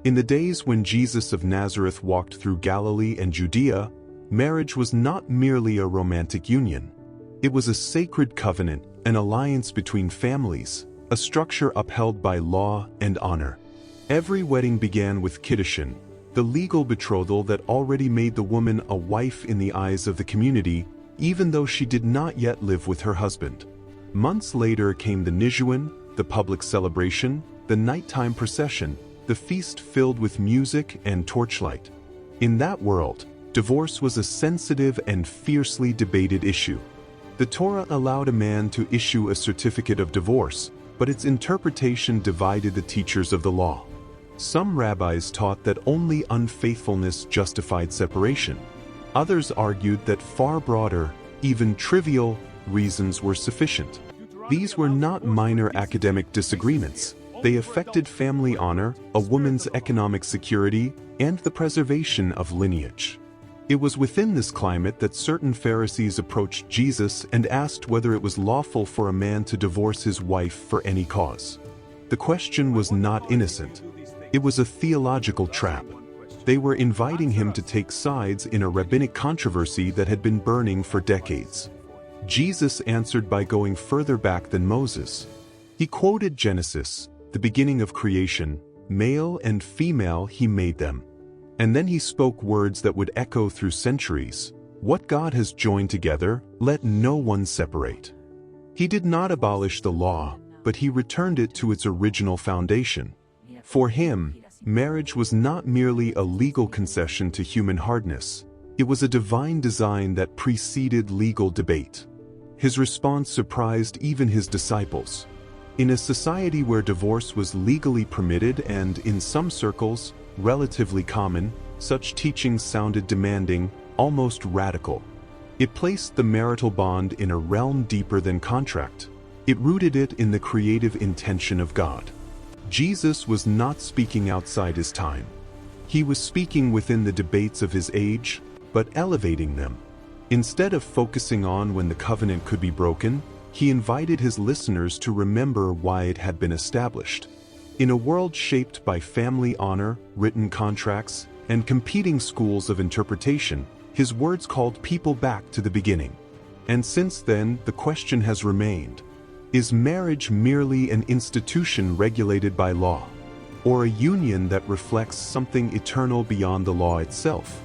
In the days when Jesus of Nazareth walked through Galilee and Judea, marriage was not merely a romantic union. It was a sacred covenant, an alliance between families, a structure upheld by law and honor. Every wedding began with kiddushin, the legal betrothal that already made the woman a wife in the eyes of the community, even though she did not yet live with her husband. Months later came the nisuin, the public celebration, the nighttime procession, the feast filled with music and torchlight. In that world, divorce was a sensitive and fiercely debated issue. The Torah allowed a man to issue a certificate of divorce, but its interpretation divided the teachers of the law. Some rabbis taught that only unfaithfulness justified separation. Others argued that far broader, even trivial, reasons were sufficient. These were not minor academic disagreements. They affected family honor, a woman's economic security, and the preservation of lineage. It was within this climate that certain Pharisees approached Jesus and asked whether it was lawful for a man to divorce his wife for any cause. The question was not innocent. It was a theological trap. They were inviting him to take sides in a rabbinic controversy that had been burning for decades. Jesus answered by going further back than Moses. He quoted Genesis, the beginning of creation, male and female he made them. And then he spoke words that would echo through centuries. What God has joined together, let no one separate. He did not abolish the law, but he returned it to its original foundation. For him, marriage was not merely a legal concession to human hardness. It was a divine design that preceded legal debate. His response surprised even his disciples. In a society where divorce was legally permitted and, in some circles, relatively common, such teachings sounded demanding, almost radical. It placed the marital bond in a realm deeper than contract. It rooted it in the creative intention of God. Jesus was not speaking outside his time. He was speaking within the debates of his age, but elevating them. Instead of focusing on when the covenant could be broken, he invited his listeners to remember why it had been established. In a world shaped by family honor, written contracts, and competing schools of interpretation, his words called people back to the beginning. And since then, the question has remained: is marriage merely an institution regulated by law, or a union that reflects something eternal beyond the law itself?